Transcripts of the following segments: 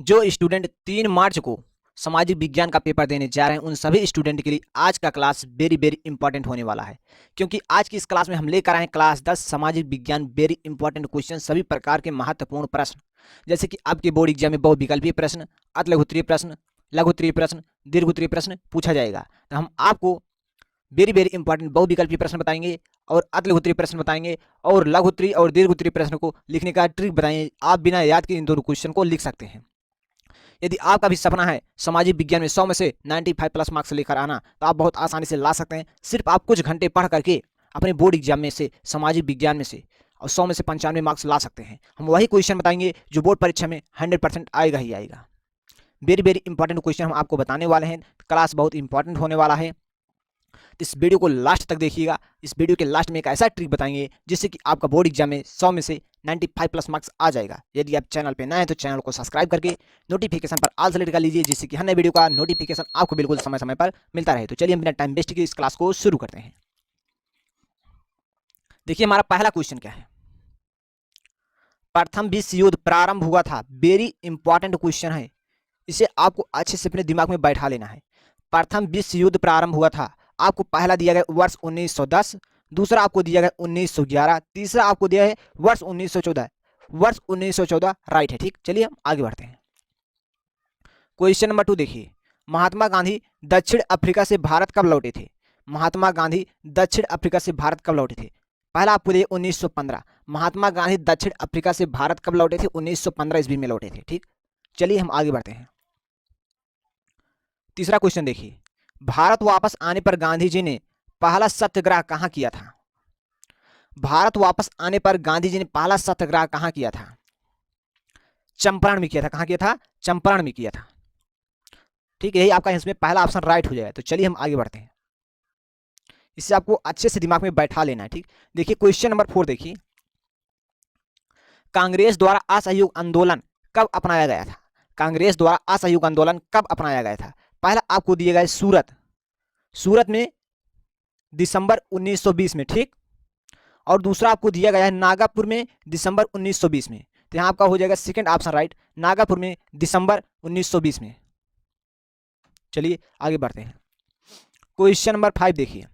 जो स्टूडेंट 3 मार्च को सामाजिक विज्ञान का पेपर देने जा रहे हैं उन सभी स्टूडेंट के लिए आज का क्लास वेरी वेरी इंपॉर्टेंट होने वाला है, क्योंकि आज की इस क्लास में हम लेकर आए हैं क्लास 10 सामाजिक विज्ञान वेरी इंपॉर्टेंट क्वेश्चन, सभी प्रकार के महत्वपूर्ण प्रश्न, जैसे कि आपके बोर्ड एग्जाम में बहुविकल्पीय प्रश्न, अतिलघुत्तरीय प्रश्न, लघुत्तरीय प्रश्न, दीर्घोत्तरीय प्रश्न पूछा जाएगा। तो हम आपको वेरी वेरी इंपॉर्टेंट बहुविकल्पीय प्रश्न बताएंगे और अतिलघुत्तरीय प्रश्न बताएंगे और लघुत्तरीय और दीर्घोत्तरीय प्रश्न को लिखने का ट्रिक बताएंगे। आप बिना याद के इन दोनों क्वेश्चन को लिख सकते हैं। यदि आपका भी सपना है सामाजिक विज्ञान में 100 में से 95 प्लस मार्क्स लेकर आना, तो आप बहुत आसानी से ला सकते हैं। सिर्फ आप कुछ घंटे पढ़ करके अपने बोर्ड एग्जाम में से सामाजिक विज्ञान में से और 100 में से 95 मार्क्स ला सकते हैं। हम वही क्वेश्चन बताएंगे जो बोर्ड परीक्षा में 100% आएगा ही आएगा। वेरी वेरी इंपॉर्टेंट क्वेश्चन हम आपको बताने वाले हैं। क्लास बहुत इंपॉर्टेंट होने वाला है, तो इस वीडियो को लास्ट तक देखिएगा। इस वीडियो के लास्ट में एक ऐसा ट्रिक बताएंगे जिससे कि आपका बोर्ड एग्जाम में 100 में से 95 प्लस मार्क्स आ जाएगा। यदि आप चैनल पे नए हैं तो चैनल को सब्सक्राइब करके नोटिफिकेशन पर ऑल सेलेक्ट कर लीजिए, जिससे कि हर नए वीडियो का नोटिफिकेशन आपको बिल्कुल समय समय पर मिलता रहे। तो चलिए हम बिना टाइम वेस्ट किए इस क्लास को शुरू करते हैं। देखिए हमारा पहला क्वेश्चन क्या है। प्रथम विश्व युद्ध प्रारंभ हुआ था, वेरी इंपॉर्टेंट क्वेश्चन है, इसे आपको अच्छे से अपने दिमाग में बैठा लेना है। प्रथम विश्व युद्ध प्रारंभ हुआ था, आपको पहला दिया गया वर्ष 1910, दूसरा आपको दिया गया 1911, तीसरा आपको दिया है वर्ष 1914। वर्ष 1914 राइट है, ठीक। चलिए हम आगे बढ़ते हैं। क्वेश्चन नंबर 2 देखिए, महात्मा गांधी दक्षिण अफ्रीका से भारत कब लौटे थे। महात्मा गांधी दक्षिण अफ्रीका से भारत कब लौटे थे। पहला आपको दिया 1915। महात्मा गांधी दक्षिण अफ्रीका से भारत कब लौटे थे, 1915 ईस्वी में लौटे थे, ठीक। चलिए हम आगे बढ़ते हैं। तीसरा क्वेश्चन देखिए, भारत वापस आने पर गांधी जी ने पहला सत्याग्रह कहां किया था। भारत वापस आने पर गांधी जी ने पहला सत्याग्रह कहां किया था। चंपारण में किया था। कहां किया था, चंपारण में किया था, ठीक। यही आपका इसमें पहला ऑप्शन राइट हो जाएगा। तो चलिए हम आगे बढ़ते हैं, इससे आपको अच्छे से दिमाग में बैठा लेना है, ठीक। देखिए क्वेश्चन नंबर 4 देखिए, कांग्रेस द्वारा असहयोग आंदोलन कब अपनाया गया था। कांग्रेस द्वारा असहयोग आंदोलन कब अपनाया गया था। पहला आपको दिया गया सूरत में दिसंबर 1920 में, ठीक। और दूसरा आपको दिया गया है नागपुर में दिसंबर 1920 में। तो यहां आपका हो जाएगा सेकंड ऑप्शन राइट, नागपुर में दिसंबर 1920 में। चलिए आगे बढ़ते हैं। क्वेश्चन नंबर 5 देखिए,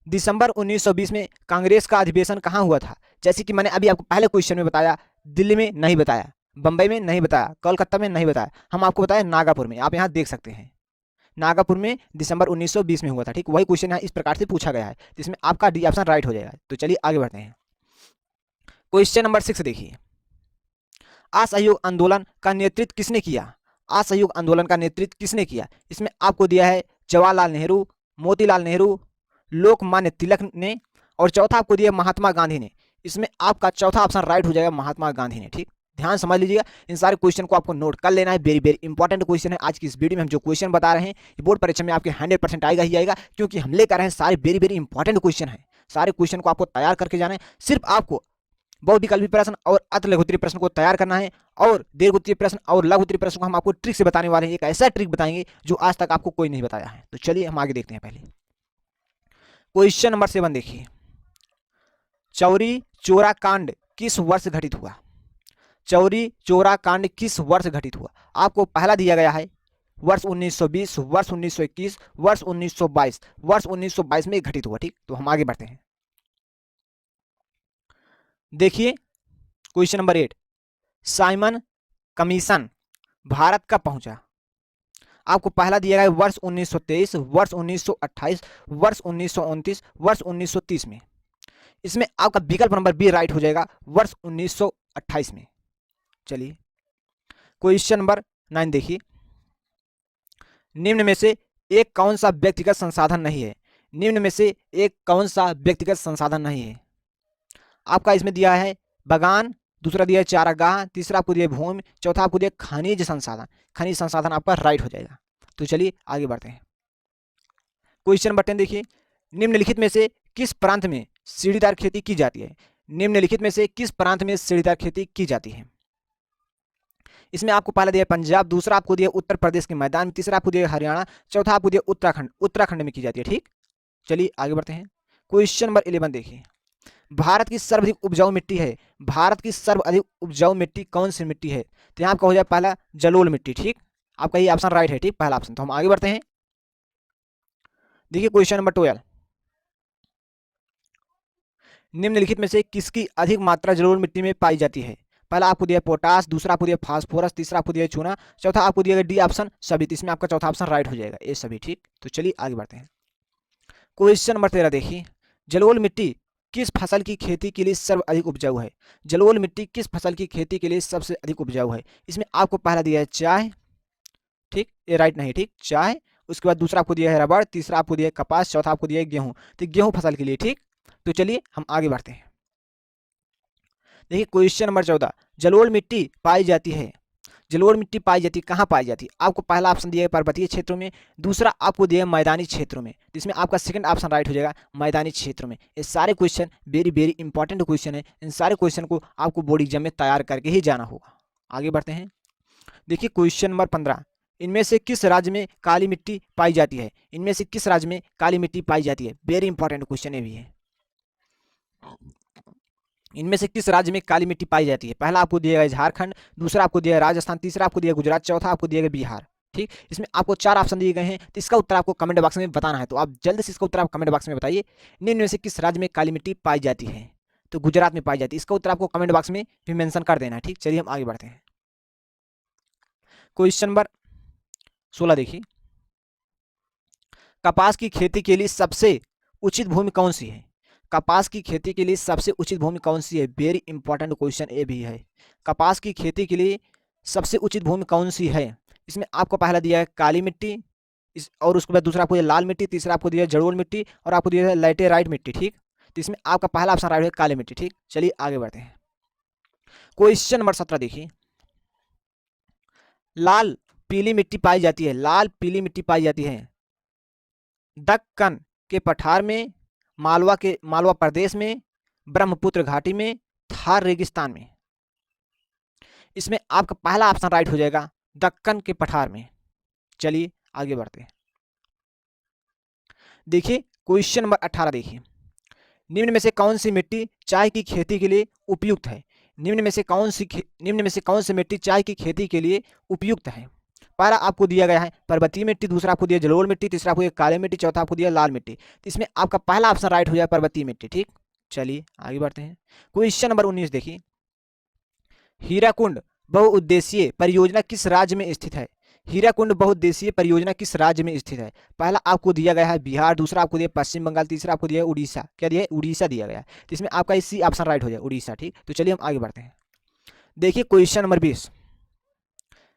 दिसंबर 1920 में कांग्रेस का अधिवेशन कहां हुआ था। जैसे कि मैंने अभी आपको पहले क्वेश्चन में बताया, दिल्ली में नहीं बताया, बंबई में नहीं बताया, कोलकाता में नहीं बताया, हम आपको बताया नागपुर में। आप यहां देख सकते हैं, नागपुर में दिसंबर 1920 में हुआ था, ठीक। वही क्वेश्चन यहाँ इस प्रकार से पूछा गया है, जिसमें आपका डी ऑप्शन राइट हो जाएगा। तो चलिए आगे बढ़ते हैं। क्वेश्चन नंबर 6 देखिए, असहयोग आंदोलन का नेतृत्व किसने किया। असहयोग आंदोलन का नेतृत्व किसने किया। इसमें आपको दिया है जवाहरलाल नेहरू, मोतीलाल नेहरू, लोकमान्य तिलक ने, और चौथा आपको दिया महात्मा गांधी ने। इसमें आपका चौथा ऑप्शन राइट हो जाएगा, महात्मा गांधी ने, ठीक। ध्यान समझ लीजिएगा, इन सारे क्वेश्चन को आपको नोट कर लेना है। वेरी वेरी इंपॉर्टेंट क्वेश्चन है। आज की इस वीडियो में हम जो क्वेश्चन बता रहे हैं ये बोर्ड परीक्षा में आपके 100% आएगा ही आएगा, क्योंकि हम लेकर हैं सारे वेरी वेरी इंपॉर्टेंट क्वेश्चन है। सारे क्वेश्चन को आपको तैयार करके जाना है। सिर्फ आपको बहुविकल्पीय प्रश्न और अतिलघुत्तरीय प्रश्न को तैयार करना है, और दीर्घोत्तरीय प्रश्न और लघुत्तरीय प्रश्न को हम आपको ट्रिक से बताने वाले हैं। एक ऐसा ट्रिक बताएंगे जो आज तक आपको कोई नहीं बताया है। तो चलिए हम आगे देखते हैं। पहले क्वेश्चन नंबर 7 देखिए, चौरी चौरा कांड किस वर्ष घटित हुआ। चौरी चौरा कांड किस वर्ष घटित हुआ। आपको पहला दिया गया है वर्ष 1920, वर्ष 1921, वर्ष 1922। वर्ष 1922 में घटित हुआ, ठीक। तो हम आगे बढ़ते हैं। देखिए question number 8, Simon commission Bharat कब पहुंचा। आपको पहला दिया गया वर्ष 1923, वर्ष 1928, वर्ष 1929, वर्ष 1930 में। इसमें आपका विकल्प नंबर बी राइट हो जाएगा, वर्ष 1928 में। चलिए क्वेश्चन नंबर 9 देखिए, निम्न में से एक कौन सा व्यक्तिगत संसाधन नहीं है। निम्न में से एक कौन सा व्यक्तिगत संसाधन नहीं है। आपका इसमें दिया है बागान, दूसरा दिया है चारागाह, तीसरा आपको दिया है भूमि, चौथा आपको दिया खनिज संसाधन। खनिज संसाधन आपका राइट हो जाएगा। तो चलिए आगे बढ़ते हैं। क्वेश्चन नंबर 10 देखिए, निम्नलिखित में से किस प्रांत में सीढ़ीदार खेती की जाती है। निम्नलिखित में से किस प्रांत में सीढ़ीदार खेती की जाती है। इसमें आपको पहला दिया पंजाब, दूसरा आपको दिया उत्तर प्रदेश के मैदान में, तीसरा आपको दिया हरियाणा, चौथा आपको दिया उत्तराखंड। उत्तराखंड में की जाती है, ठीक। चलिए आगे बढ़ते हैं। क्वेश्चन नंबर 11 देखिए, भारत की सर्वाधिक उपजाऊ मिट्टी है। भारत की सर्वाधिक उपजाऊ मिट्टी कौन सी मिट्टी है। तो यहाँ आपका हो जाए पहला जलोल मिट्टी, ठीक। आपका ये ऑप्शन राइट है, ठीक, पहला ऑप्शन। तो हम आगे बढ़ते हैं। देखिए क्वेश्चन नंबर 12, निम्नलिखित में से किसकी अधिक मात्रा जलोढ़ मिट्टी में पाई जाती है? पहला आपको दिया पोटास, दूसरा आपको दिया फास्फोरस, तीसरा आपको दिया चूना, चौथा आपको दिया डी ऑप्शन सभी। तो इसमें आपका चौथा ऑप्शन राइट हो जाएगा, ये सभी, ठीक। तो चलिए आगे बढ़ते हैं। क्वेश्चन नंबर 13 देखिए, जलोढ़ मिट्टी किस फसल की खेती के लिए सर्वाधिक उपजाऊ है? जलोढ़ मिट्टी किस फसल की खेती के लिए सबसे अधिक उपजाऊ है? इसमें आपको पहला दिया है चाय, ठीक, ये राइट नहीं, ठीक, चाय। उसके बाद दूसरा आपको दिया है रबड़, तीसरा आपको दिया है कपास, चौथा आपको दिया है गेहूं। तो गेहूं फसल के लिए, ठीक। तो चलिए हम आगे बढ़ते हैं। देखिए क्वेश्चन नंबर 14, जलोढ़ मिट्टी पाई जाती है, जलोढ़ मिट्टी पाई जाती है कहाँ पाई जाती है? आपको पहला ऑप्शन दिया है पर्वतीय क्षेत्रों में, दूसरा आपको दिया है मैदानी क्षेत्रों में। तो इसमें आपका सेकंड ऑप्शन राइट हो जाएगा, मैदानी क्षेत्रों में। ये सारे question very very important question है, इन सारे क्वेश्चन को आपको बोर्ड एग्जाम में तैयार करके ही जाना होगा। आगे बढ़ते हैं। देखिए क्वेश्चन नंबर 15, इनमें से किस राज्य में काली मिट्टी पाई जाती है? इनमें से किस राज्य में काली मिट्टी पाई जाती है? वेरी इंपॉर्टेंट क्वेश्चन ये भी है। इनमें से किस राज्य में काली मिट्टी पाई जाती है? पहला आपको दिया गया झारखंड, दूसरा आपको दिया राजस्थान, तीसरा आपको दिया गुजरात, चौथा आपको दिया गया बिहार, ठीक। इसमें आपको 4 ऑप्शन दिए गए हैं, तो इसका उत्तर आपको कमेंट बॉक्स में बताना है। तो आप जल्द से इसका उत्तर आप कमेंट बॉक्स में बताइए, निम्न में से किस राज्य में काली मिट्टी पाई जाती है? तो गुजरात में पाई जाती है, इसका उत्तर आपको कमेंट बॉक्स में भी मेंशन कर देना है, ठीक। चलिए हम आगे बढ़ते हैं। क्वेश्चन नंबर 16 देखिए, कपास की खेती के लिए सबसे उचित भूमि कौन सी है? कपास की खेती के लिए सबसे उचित भूमि कौन सी है? वेरी इंपॉर्टेंट क्वेश्चन ये भी है। कपास की खेती के लिए सबसे उचित भूमि कौन सी है? इसमें आपको पहला दिया है काली मिट्टी, इस और उसके बाद दूसरा आपको दिया लाल मिट्टी, तीसरा आपको दिया जलोढ़ मिट्टी और आपको दिया है लैटेराइट मिट्टी, ठीक। तो इसमें आपका पहला ऑप्शन राइट है काली मिट्टी, ठीक। चलिए आगे बढ़ते हैं। क्वेश्चन नंबर 17 देखिए, लाल पीली मिट्टी पाई जाती है, लाल पीली मिट्टी पाई जाती है दक्कन के पठार में, मालवा प्रदेश में, ब्रह्मपुत्र घाटी में, थार रेगिस्तान में। इसमें आपका पहला ऑप्शन राइट हो जाएगा दक्कन के पठार में। चलिए आगे बढ़ते हैं। देखिए क्वेश्चन नंबर 18 देखिए, निम्न में से कौन सी मिट्टी चाय की खेती के लिए उपयुक्त है? निम्न में से कौन सी मिट्टी चाय की खेती के लिए उपयुक्त है? पहला आपको दिया गया है पर्वतीय मिट्टी, दूसरा आपको दिया जलोढ़ मिट्टी, तीसरा आपको दिया काली मिट्टी, चौथा आपको दिया लाल मिट्टी। तो इसमें आपका पहला ऑप्शन राइट हो जाए पर्वतीय मिट्टी, ठीक। चलिए आगे बढ़ते हैं। क्वेश्चन नंबर 19 देखिए, हीराकुंड बहुउद्देशीय परियोजना किस राज्य में स्थित है? हीराकुंड बहुउद्देशीय परियोजना किस राज्य में स्थित है? पहला आपको दिया गया है बिहार, दूसरा आपको दिया पश्चिम बंगाल, तीसरा आपको दिया उड़ीसा। क्या दिया है? उड़ीसा दिया गया है। तो इसमें आपका इसी ऑप्शन राइट हो जाए उड़ीसा, ठीक। तो चलिए हम आगे बढ़ते हैं। देखिए क्वेश्चन नंबर 20,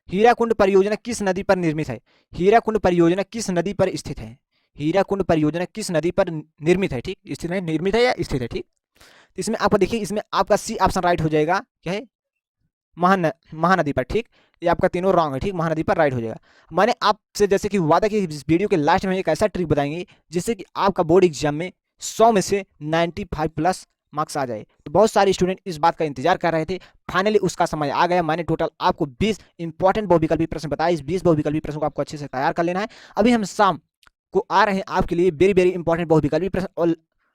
हीराकुंड परियोजना किस नदी पर निर्मित है? हीराकुंड परियोजना किस नदी पर स्थित है? हीराकुंड परियोजना किस नदी पर निर्मित है, ठीक। स्थित है, निर्मित है या स्थित है, ठीक। तो इसमें आपको देखिए, इसमें आपका सी ऑप्शन राइट हो जाएगा, क्या है? महानदी पर, ठीक। ये आपका तीनों रॉन्ग है, ठीक। महानदी पर राइट हो जाएगा। मैंने आपसे जैसे कि वादा कि इस वीडियो के लास्ट में एक ऐसा ट्रिक बताएंगे जिससे कि आपका बोर्ड एग्जाम में 100 में से 95 प्लस मार्क्स आ जाए। तो बहुत सारे स्टूडेंट इस बात का इंतजार कर रहे थे, फाइनली उसका समय आ गया। मैंने टोटल आपको 20 इंपॉर्टेंट बहुविकल्पी प्रश्न बताए। इस 20 बहुविकल्पी प्रश्न को आपको अच्छे से तैयार कर लेना है। अभी हम शाम को आ रहे हैं आपके लिए वेरी वेरी इंपॉर्टेंट बहुविकल्पी प्रश्न और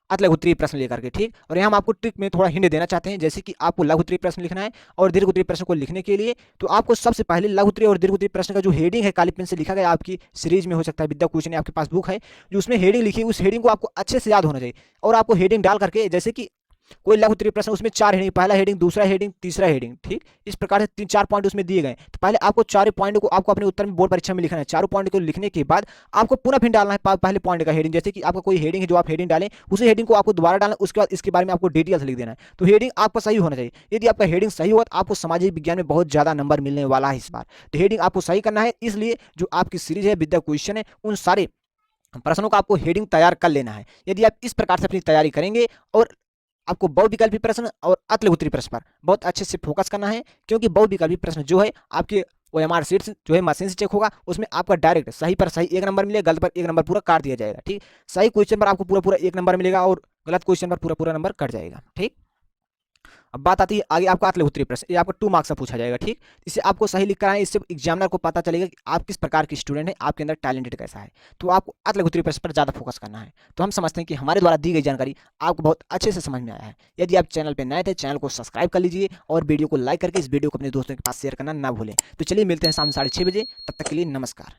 अति लघु उत्तरीय प्रश्न लेकर के, ठीक। और यहाँ हम आपको ट्रिक में थोड़ा हिंट देना चाहते हैं, जैसे कि आपको लघु उत्तरीय प्रश्न लिखना है और दीर्घ उत्तरीय प्रश्न को लिखने के लिए तो आपको सबसे पहले लघु उत्तरीय और दीर्घ उत्तरीय प्रश्न का जो हेडिंग है काली पेन से लिखा गया, आपकी सीरीज में हो सकता है विद्या क्वेश्चन आपके पास बुक है जो उसमें हेडिंग लिखी, उस हेडिंग को आपको अच्छे से याद होना चाहिए। और आपको हेडिंग डाल करके, जैसे कि कोई लघु उत्तरीय प्रश्न उसमें 4 हेडिंग, पहला हेडिंग, दूसरा हेडिंग, तीसरा हेडिंग, ठीक। इस प्रकार से 3-4 पॉइंट उसमें दिए गए। तो पहले आपको 4 पॉइंट को आपको अपने उत्तर में बोर्ड परीक्षा में लिखना है। 4 पॉइंट को लिखने के बाद आपको पुनः फिर डालना है पहले पॉइंट का हेडिंग। जैसे कि आपका कोई हेडिंग है जो आप हेडिंग डालें, उसी हेडिंग को आपको दोबारा डालना, उसके बाद इसके बारे में आपको डिटेल्स लिख देना है। तो हेडिंग आपका सही होना चाहिए। यदि आपका हेडिंग सही हुआ तो आपको सामाजिक विज्ञान में बहुत ज्यादा नंबर मिलने वाला है इस बार। तो हेडिंग आपको सही करना है, इसलिए जो आपकी सीरीज है विद्या क्वेश्चन है उन सारे प्रश्नों का आपको हेडिंग तैयार कर लेना है। यदि आप इस प्रकार से अपनी तैयारी करेंगे और आपको बहुविकल्पी प्रश्न और अति लघु उत्तरीय प्रश्न पर बहुत अच्छे से फोकस करना है, क्योंकि बहुविकल्पी प्रश्न जो है आपके OMR शीट जो है मशीन से चेक होगा, उसमें आपका डायरेक्ट सही पर सही 1 नंबर मिलेगा, गलत पर 1 नंबर पूरा काट दिया जाएगा, ठीक। सही क्वेश्चन पर आपको पूरा 1 नंबर मिलेगा और गलत क्वेश्चन पर पूरा नंबर कट जाएगा, ठीक। अब बात आती है आगे आपका अतलूत्री प्रश्न, ये आपको 2 मार्क्स का पूछा जाएगा, ठीक। इसे आपको सही लिख कर आए, इससे एग्जामिनर को पता चलेगा कि आप किस प्रकार की स्टूडेंट है, आपके अंदर टैलेंटेड कैसा है। तो आपको अतलूत्री प्रश्न पर ज़्यादा फोकस करना है। तो हम समझते हैं कि हमारे द्वारा दी गई जानकारी आपको बहुत अच्छे से समझ में आया है। यदि आप चैनल पर नए थे, चैनल को सब्सक्राइब कर लीजिए और वीडियो को लाइक करके इस वीडियो को अपने दोस्तों के पास शेयर करना ना भूलें। तो चलिए मिलते हैं शाम 6:30 बजे, तब तक के लिए नमस्कार।